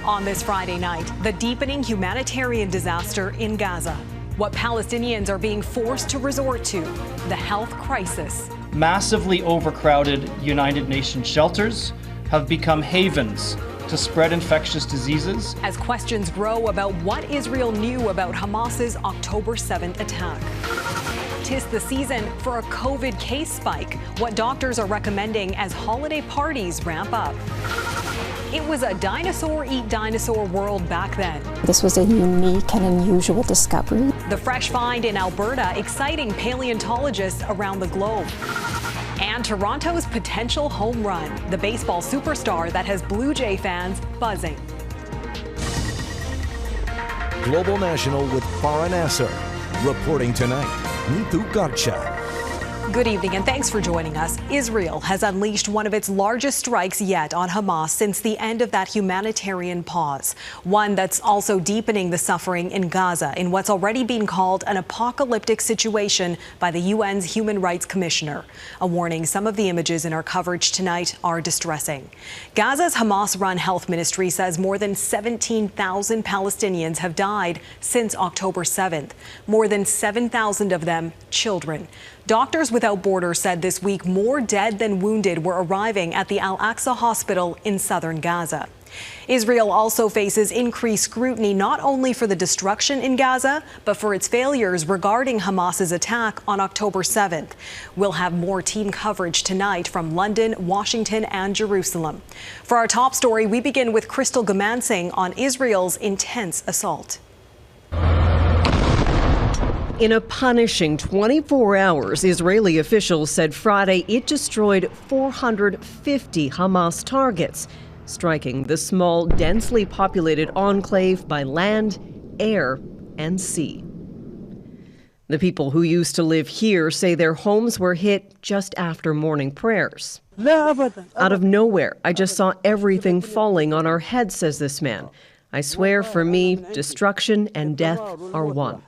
On this Friday night, the deepening humanitarian disaster in Gaza. What Palestinians are being forced to resort to, the health crisis. Massively overcrowded United Nations shelters have become havens to spread infectious diseases. As questions grow about what Israel knew about Hamas's October 7th attack. 'Tis the season for a COVID case spike, what doctors are recommending as holiday parties ramp up. It was a dinosaur-eat-dinosaur world back then. This was a unique and unusual discovery. The fresh find in Alberta exciting paleontologists around the globe. And Toronto's potential home run, the baseball superstar that has Blue Jay fans buzzing. Global National with Farah Nasser. Reporting tonight, Neetu Garcha. Good evening and thanks for joining us. Israel has unleashed one of its largest strikes yet on Hamas since the end of that humanitarian pause. One that's also deepening the suffering in Gaza in what's already been called an apocalyptic situation by the UN's Human Rights Commissioner. A warning, some of the images in our coverage tonight are distressing. Gaza's Hamas-run health ministry says more than 17,000 Palestinians have died since October 7th. More than 7,000 of them children. Doctors Without Borders said this week more dead than wounded were arriving at the Al-Aqsa hospital in southern Gaza. Israel also faces increased scrutiny not only for the destruction in Gaza, but for its failures regarding Hamas's attack on October 7th. We'll have more team coverage tonight from London, Washington, and Jerusalem. For our top story, we begin with Crystal Goomansingh on Israel's intense assault. In a punishing 24 hours, Israeli officials said Friday it destroyed 450 Hamas targets, striking the small, densely populated enclave by land, air, and sea. The people who used to live here say their homes were hit just after morning prayers. Out of nowhere, I just saw everything falling on our heads, says this man. I swear, for me, destruction and death are one.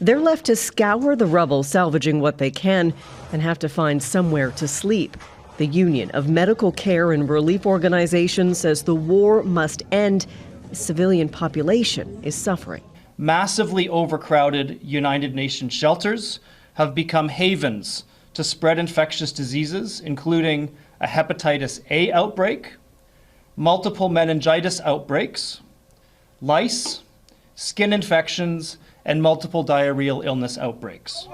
They're left to scour the rubble, salvaging what they can, and have to find somewhere to sleep. The Union of Medical Care and Relief Organizations says the war must end. The civilian population is suffering. Massively overcrowded United Nations shelters have become havens to spread infectious diseases, including a hepatitis A outbreak, multiple meningitis outbreaks, lice, skin infections, and multiple diarrheal illness outbreaks.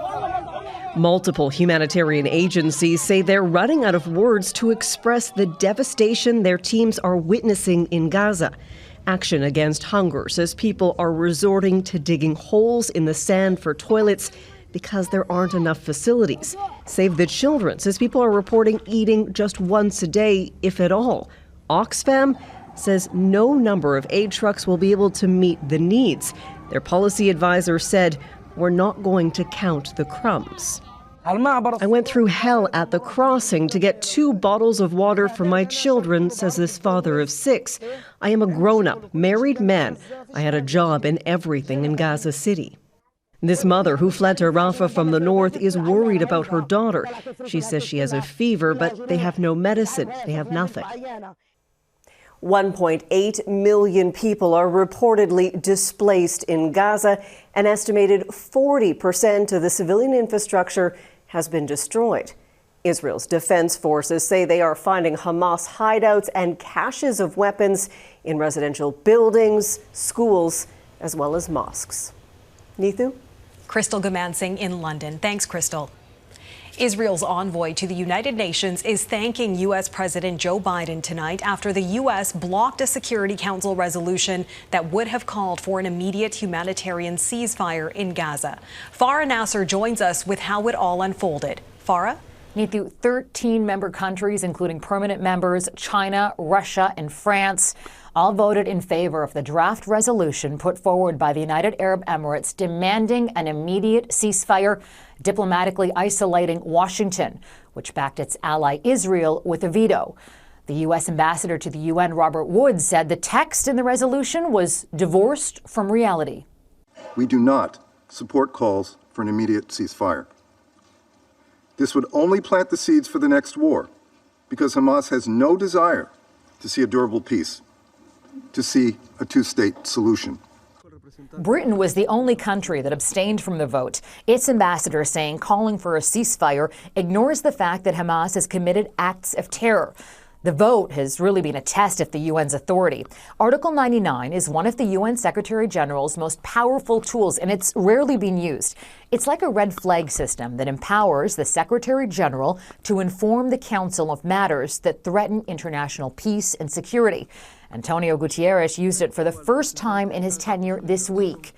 Multiple humanitarian agencies say they're running out of words to express the devastation their teams are witnessing in Gaza. Action Against Hunger says people are resorting to digging holes in the sand for toilets because there aren't enough facilities. Save the Children says people are reporting eating just once a day, if at all. Oxfam says no number of aid trucks will be able to meet the needs. Their policy advisor said, "We're not going to count the crumbs." I went through hell at the crossing to get 2 bottles of water for my children, says this father of 6. I am a grown-up, married man. I had a job in everything in Gaza City. This mother who fled to Rafah from the north is worried about her daughter. She says she has a fever, but they have no medicine. They have nothing. 1.8 million people are reportedly displaced in Gaza. An estimated 40% of the civilian infrastructure has been destroyed. Israel's defense forces say they are finding Hamas hideouts and caches of weapons in residential buildings, schools, as well as mosques. Neetu? Crystal Goomansingh in London. Thanks, Crystal. Israel's envoy to the United Nations is thanking U.S. President Joe Biden tonight after the U.S. blocked a Security Council resolution that would have called for an immediate humanitarian ceasefire in Gaza. Farah Nasser joins us with how it all unfolded. Farah? Neetu, 13 member countries, including permanent members, China, Russia, and France, all voted in favor of the draft resolution put forward by the United Arab Emirates demanding an immediate ceasefire, diplomatically isolating Washington, which backed its ally Israel with a veto. The U.S. ambassador to the UN, Robert Wood, said the text in the resolution was divorced from reality. We do not support calls for an immediate ceasefire. This would only plant the seeds for the next war, because Hamas has no desire to see a durable peace. to see a two-state solution. Britain was the only country that abstained from the vote. Its ambassador saying calling for a ceasefire ignores the fact that Hamas has committed acts of terror. The vote has really been a test of the UN's authority. Article 99 is one of the UN Secretary General's most powerful tools, and it's rarely been used. It's like a red flag system that empowers the Secretary General to inform the Council of matters that threaten international peace and security. Antonio Guterres used it for the first time in his tenure this week.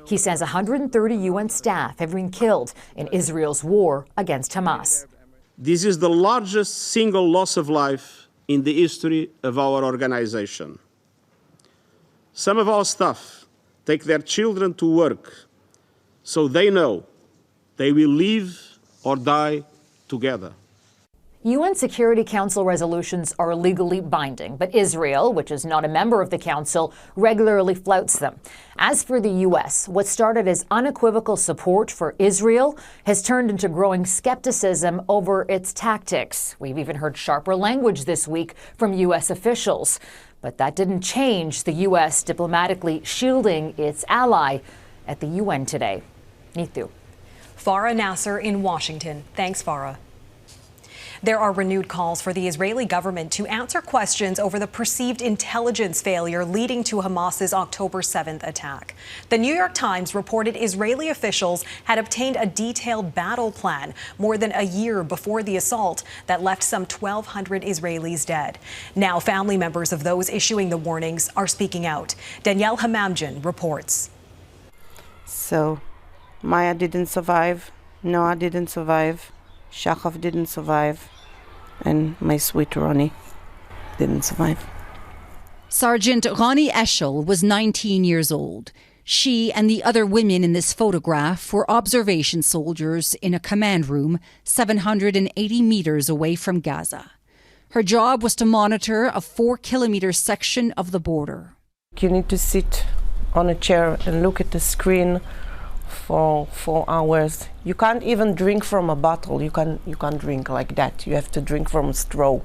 He says 130 UN staff have been killed in Israel's war against Hamas. This is the largest single loss of life in the history of our organization. Some of our staff take their children to work so they know they will live or die together. UN Security Council resolutions are legally binding, but Israel, which is not a member of the Council, regularly flouts them. As for the U.S., what started as unequivocal support for Israel has turned into growing skepticism over its tactics. We've even heard sharper language this week from U.S. officials. But that didn't change the U.S. diplomatically shielding its ally at the UN today. Neetu. Farah Nasser in Washington. Thanks, Farah. There are renewed calls for the Israeli government to answer questions over the perceived intelligence failure leading to Hamas's October 7th attack. The New York Times reported Israeli officials had obtained a detailed battle plan more than a year before the assault that left some 1,200 Israelis dead. Now, family members of those issuing the warnings are speaking out. Danielle Hamamdjan reports. So, Maya didn't survive, Noah didn't survive, Shachov didn't survive, and my sweet Ronnie didn't survive. Sergeant Ronnie Eshel was 19 years old. She and the other women in this photograph were observation soldiers in a command room 780 meters away from Gaza. Her job was to monitor a 4-kilometer section of the border. You need to sit on a chair and look at the screen for 4 hours. You can't even drink from a bottle. You can't drink like that. You have to drink from a straw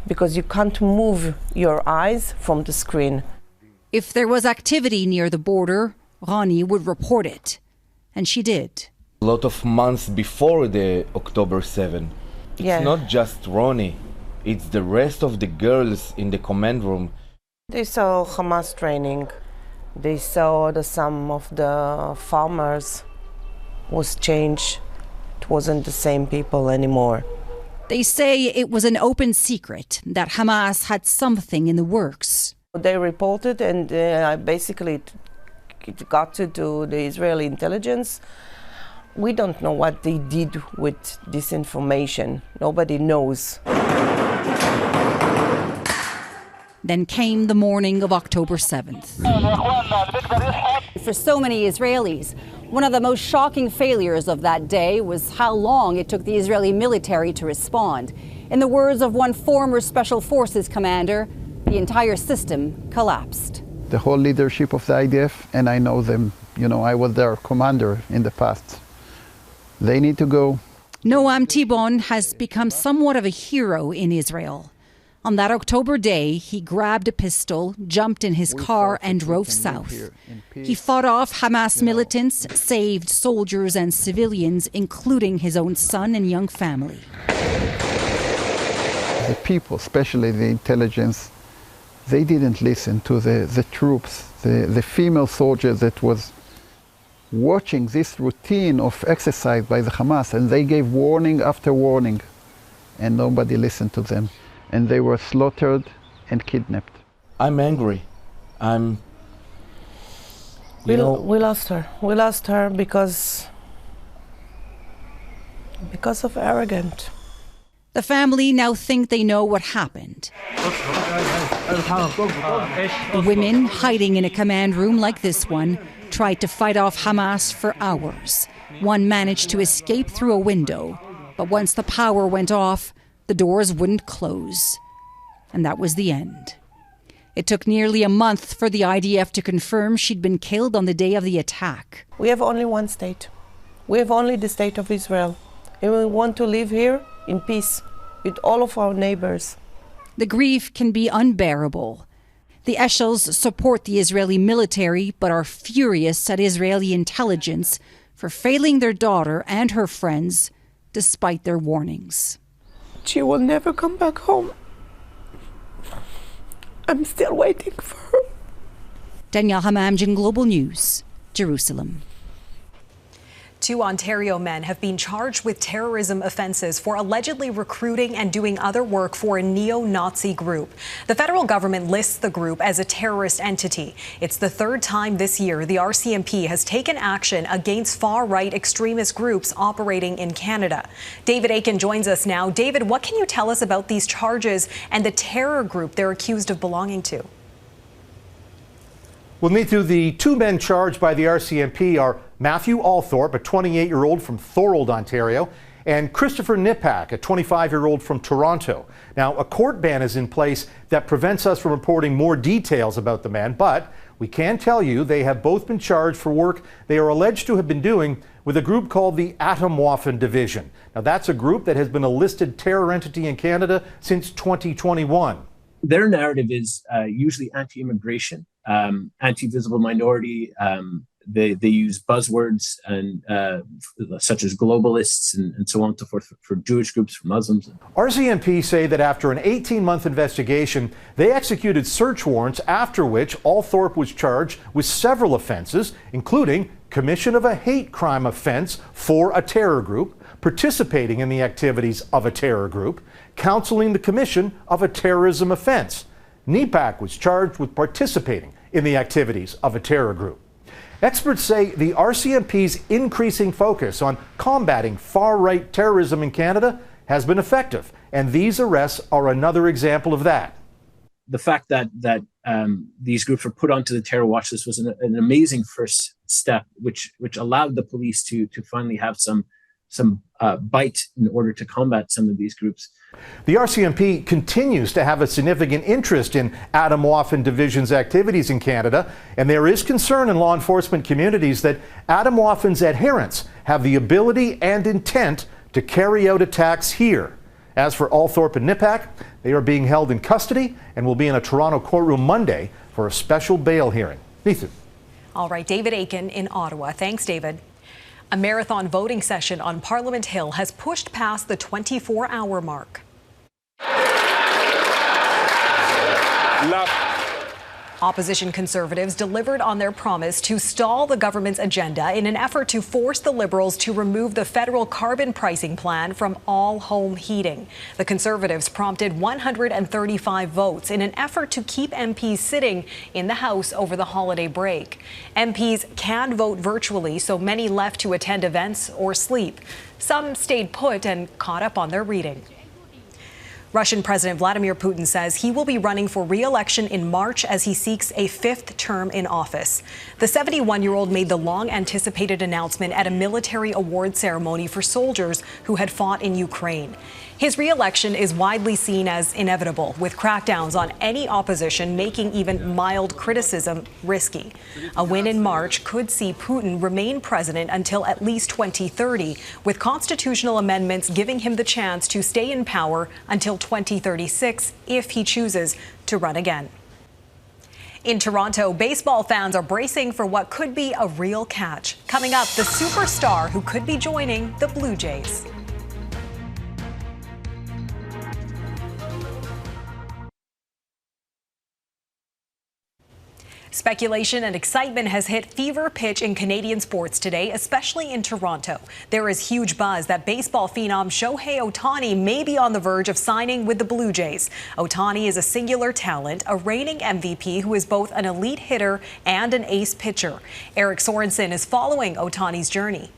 because you can't move your eyes from the screen. If there was activity near the border, Ronnie would report it. And she did. A lot of months before the October 7, it's not just Ronnie, it's the rest of the girls in the command room. They saw Hamas training. They saw some of the farmers was changed. It wasn't the same people anymore. They say it was an open secret that Hamas had something in the works. They reported, and basically it got to the Israeli intelligence. We don't know what they did with this information. Nobody knows. Then came the morning of October 7th. For so many Israelis, one of the most shocking failures of that day was how long it took the Israeli military to respond. In the words of one former Special Forces commander, the entire system collapsed. The whole leadership of the IDF, and I know them, I was their commander in the past. They need to go. Noam Tibon has become somewhat of a hero in Israel. On that October day, he grabbed a pistol, jumped in his car, and drove south. He fought off Hamas militants, saved soldiers and civilians, including his own son and young family. The people, especially the intelligence, they didn't listen to the troops, the female soldiers that was watching this routine of exercise by the Hamas, and they gave warning after warning, and nobody listened to them. And they were slaughtered and kidnapped. I'm angry. We lost her. We lost her because of arrogance. The family now think they know what happened. Women hiding in a command room like this one tried to fight off Hamas for hours. One managed to escape through a window, but once the power went off, the doors wouldn't close. And that was the end. It took nearly a month for the IDF to confirm she'd been killed on the day of the attack. We have only one state. We have only the state of Israel. And we want to live here in peace with all of our neighbors. The grief can be unbearable. The Eshels support the Israeli military but are furious at Israeli intelligence for failing their daughter and her friends despite their warnings. She will never come back home. I'm still waiting for her. Danielle Hamamjin, Global News, Jerusalem. 2 Ontario men have been charged with terrorism offences for allegedly recruiting and doing other work for a neo-Nazi group. The federal government lists the group as a terrorist entity. It's the 3rd time this year the RCMP has taken action against far-right extremist groups operating in Canada. David Aiken joins us now. David, what can you tell us about these charges and the terror group they're accused of belonging to? Well, Neetu, the 2 men charged by the RCMP are Matthew Althorpe, a 28-year-old from Thorold, Ontario, and Christopher Nipak, a 25-year-old from Toronto. Now, a court ban is in place that prevents us from reporting more details about the men, but we can tell you they have both been charged for work they are alleged to have been doing with a group called the Atomwaffen Division. Now, that's a group that has been a listed terror entity in Canada since 2021. Their narrative is usually anti-immigration, anti-visible minority. They use buzzwords and such as globalists and so on and so forth for Jewish groups, for Muslims. RCMP say that after an 18-month investigation, they executed search warrants, after which Althorpe was charged with several offenses, including commission of a hate crime offense for a terror group, participating in the activities of a terror group, counseling the commission of a terrorism offense. Nipak was charged with participating in the activities of a terror group. Experts say the RCMP's increasing focus on combating far-right terrorism in Canada has been effective, and these arrests are another example of that. The fact that these groups were put onto the terror watch list was an amazing first step, which allowed the police to finally have some bite in order to combat some of these groups. The RCMP continues to have a significant interest in Atomwaffen Division's activities in Canada, and there is concern in law enforcement communities that Atomwaffen's adherents have the ability and intent to carry out attacks here. As for Althorpe and Nipak, they are being held in custody and will be in a Toronto courtroom Monday for a special bail hearing. Nathan. All right, David Aiken in Ottawa. Thanks, David. A marathon voting session on Parliament Hill has pushed past the 24-hour mark. Opposition Conservatives delivered on their promise to stall the government's agenda in an effort to force the Liberals to remove the federal carbon pricing plan from all home heating. The Conservatives prompted 135 votes in an effort to keep MPs sitting in the House over the holiday break. MPs can vote virtually, so many left to attend events or sleep. Some stayed put and caught up on their reading. Russian President Vladimir Putin says he will be running for re-election in March as he seeks a 5th term in office. The 71-year-old made the long-anticipated announcement at a military award ceremony for soldiers who had fought in Ukraine. His re-election is widely seen as inevitable, with crackdowns on any opposition making even mild criticism risky. A win in March could see Putin remain president until at least 2030, with constitutional amendments giving him the chance to stay in power until 2036 if he chooses to run again. In Toronto, baseball fans are bracing for what could be a real catch. Coming up, the superstar who could be joining the Blue Jays. Speculation and excitement has hit fever pitch in Canadian sports today, especially in Toronto. There is huge buzz that baseball phenom Shohei Ohtani may be on the verge of signing with the Blue Jays. Ohtani is a singular talent, a reigning MVP who is both an elite hitter and an ace pitcher. Eric Sorensen is following Ohtani's journey.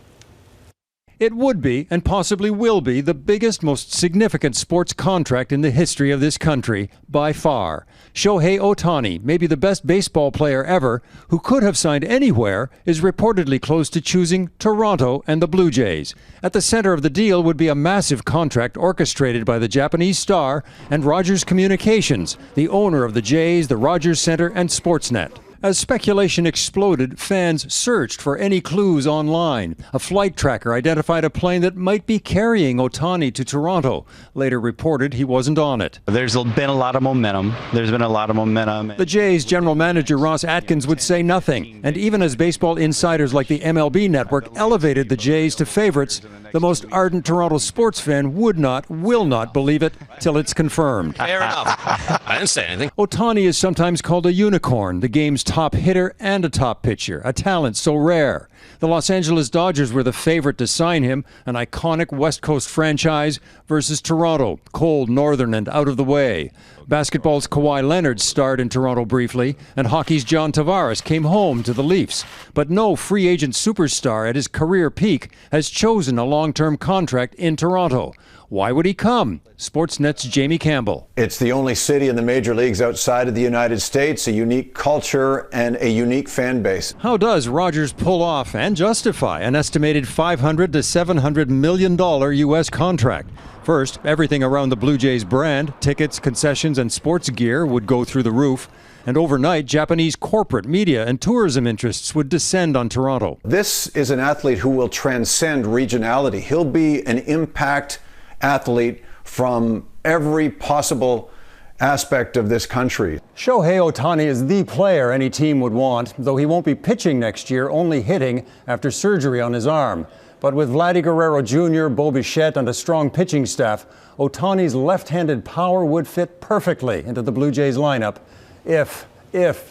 It would be, and possibly will be, the biggest, most significant sports contract in the history of this country, by far. Shohei Ohtani, maybe the best baseball player ever, who could have signed anywhere, is reportedly close to choosing Toronto and the Blue Jays. At the center of the deal would be a massive contract orchestrated by the Japanese star and Rogers Communications, the owner of the Jays, the Rogers Center, and Sportsnet. As speculation exploded, fans searched for any clues online. A flight tracker identified a plane that might be carrying Ohtani to Toronto. Later reported he wasn't on it. There's been a lot of momentum. The Jays general manager Ross Atkins would say nothing. And even as baseball insiders like the MLB Network elevated the Jays to favorites, the most ardent Toronto sports fan will not believe it till it's confirmed. Fair enough. I didn't say anything. Ohtani is sometimes called a unicorn, the game's top hitter and a top pitcher, a talent so rare. The Los Angeles Dodgers were the favorite to sign him, an iconic West Coast franchise, versus Toronto, cold, northern, and out of the way. Basketball's Kawhi Leonard starred in Toronto briefly, and hockey's John Tavares came home to the Leafs. But no free agent superstar at his career peak has chosen a long-term contract in Toronto. Why would he come? Sportsnet's Jamie Campbell. It's the only city in the major leagues outside of the United States, a unique culture and a unique fan base. How does Rogers pull off and justify an estimated $500 to $700 million U.S. contract? First, everything around the Blue Jays brand, tickets, concessions, and sports gear would go through the roof. And overnight, Japanese corporate, media, and tourism interests would descend on Toronto. This is an athlete who will transcend regionality. He'll be an impact athlete from every possible aspect of this country. Shohei Ohtani is the player any team would want, though he won't be pitching next year, only hitting after surgery on his arm. But with Vladdy Guerrero Jr., Bo Bichette, and a strong pitching staff, Ohtani's left-handed power would fit perfectly into the Blue Jays lineup if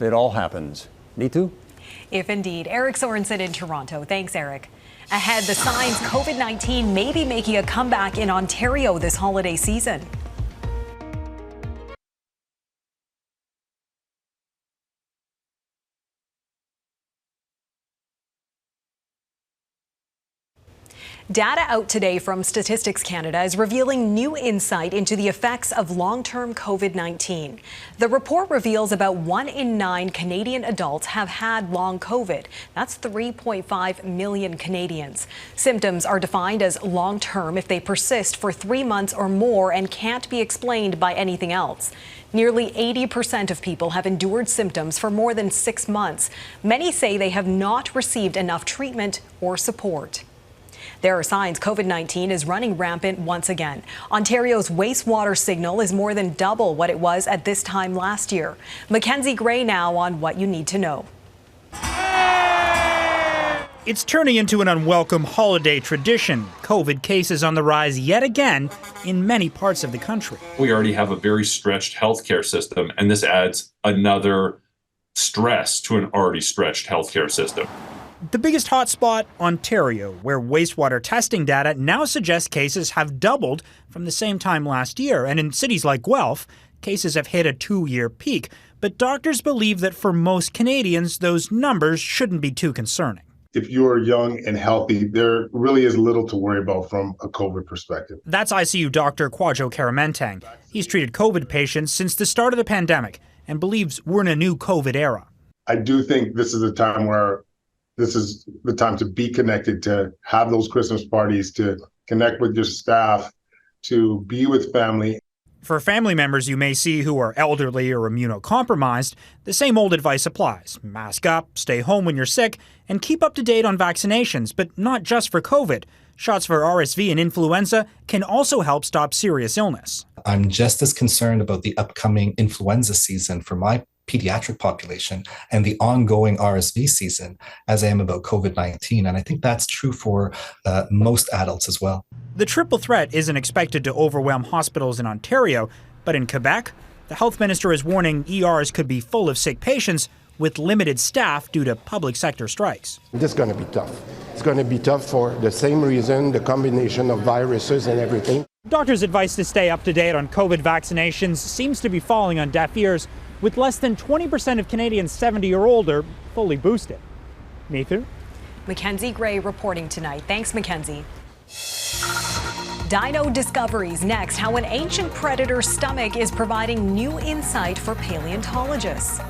it all happens. Neetu? If indeed. Eric Sorensen in Toronto. Thanks, Eric. Ahead, the signs COVID-19 may be making a comeback in Ontario this holiday season. Data out today from Statistics Canada is revealing new insight into the effects of long-term COVID-19. The report reveals about 1 in 9 Canadian adults have had long COVID. That's 3.5 million Canadians. Symptoms are defined as long-term if they persist for 3 months or more and can't be explained by anything else. Nearly 80% of people have endured symptoms for more than 6 months. Many say they have not received enough treatment or support. There are signs COVID-19 is running rampant once again. Ontario's wastewater signal is more than double what it was at this time last year. Mackenzie Gray now on what you need to know. It's turning into an unwelcome holiday tradition. COVID cases on the rise yet again in many parts of the country. We already have a very stretched healthcare system, and this adds another stress to an already stretched healthcare system. The biggest hotspot, Ontario, where wastewater testing data now suggests cases have doubled from the same time last year. And in cities like Guelph, cases have hit a 2-year peak. But doctors believe that for most Canadians, those numbers shouldn't be too concerning. If you are young and healthy, there really is little to worry about from a COVID perspective. That's ICU Dr. Kwadwo Karamentang. He's treated COVID patients since the start of the pandemic and believes we're in a new COVID era. I do think this is a time where this is the time to be connected, to have those Christmas parties, to connect with your staff, to be with family. For family members you may see who are elderly or immunocompromised, the same old advice applies. Mask up, stay home when you're sick, and keep up to date on vaccinations, but not just for COVID. Shots for RSV and influenza can also help stop serious illness. I'm just as concerned about the upcoming influenza season for my pediatric population and the ongoing RSV season as I am about COVID-19. And I think that's true for most adults as well. The triple threat isn't expected to overwhelm hospitals in Ontario, but in Quebec, the health minister is warning ERs could be full of sick patients with limited staff due to public sector strikes. This is going to be tough. It's going to be tough for the same reason, the combination of viruses and everything. Doctors' advice to stay up to date on COVID vaccinations seems to be falling on deaf ears, with less than 20% of Canadians 70 or older fully boosted. Nathan? Mackenzie Gray reporting tonight. Thanks, Mackenzie. Dino discoveries next. How an ancient predator's stomach is providing new insight for paleontologists.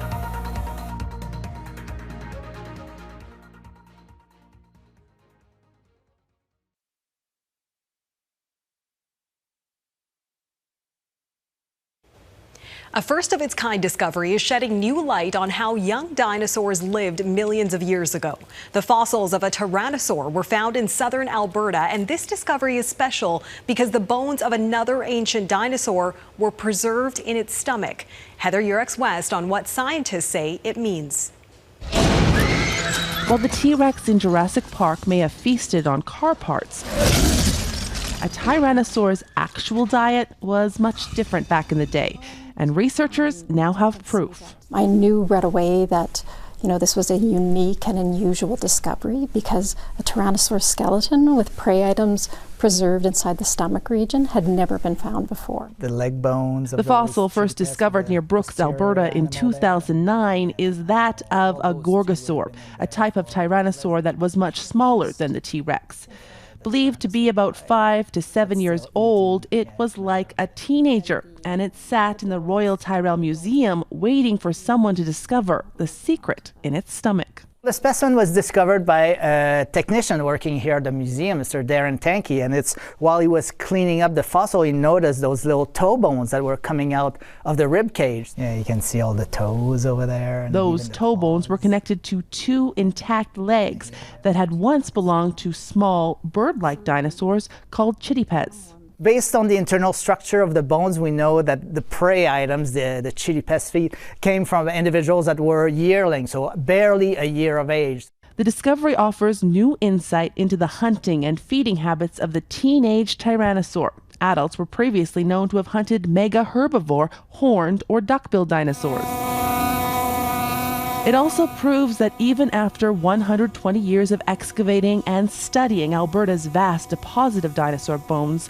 A first-of-its-kind discovery is shedding new light on how young dinosaurs lived millions of years ago. The fossils of a tyrannosaur were found in southern Alberta, and this discovery is special because the bones of another ancient dinosaur were preserved in its stomach. Heather Yurex-West on what scientists say it means. While the T-Rex in Jurassic Park may have feasted on car parts, a tyrannosaur's actual diet was much different back in the day. And researchers now have proof. I knew right away that, this was a unique and unusual discovery because a tyrannosaurus skeleton with prey items preserved inside the stomach region had never been found before. The leg bones. The fossil first discovered near Brooks, Alberta in 2009 is that of a gorgosaur, a type of tyrannosaur that was much smaller than the T-Rex. Believed to be about 5 to 7 years old, it was like a teenager, and it sat in the Royal Tyrrell Museum waiting for someone to discover the secret in its stomach. The specimen was discovered by a technician working here at the museum, Mr. Darren Tankey, and it's while he was cleaning up the fossil, he noticed those little toe bones that were coming out of the rib cage. Yeah, you can see all the toes over there. Those toe bones were connected to 2 intact legs that had once belonged to small bird-like dinosaurs called chitipes. Based on the internal structure of the bones, we know that the prey items, the chitipes feet, came from individuals that were yearlings, so barely a year of age. The discovery offers new insight into the hunting and feeding habits of the teenage tyrannosaur. Adults were previously known to have hunted mega herbivore, horned or duck-billed dinosaurs. It also proves that even after 120 years of excavating and studying Alberta's vast deposit of dinosaur bones,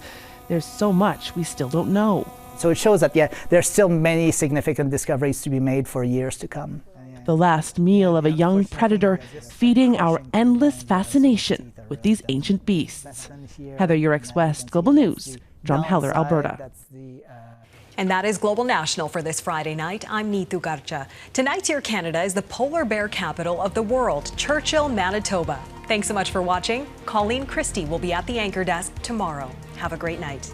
there's so much we still don't know. So it shows that, there's still many significant discoveries to be made for years to come. The last meal of a young predator feeding our endless fascination with these ancient beasts. Heather Yurex-West, Global News, Drumheller, Alberta. And that is Global National for this Friday night. I'm Neetu Garcha. Tonight's Air Canada is the polar bear capital of the world, Churchill, Manitoba. Thanks so much for watching. Colleen Christie will be at the anchor desk tomorrow. Have a great night.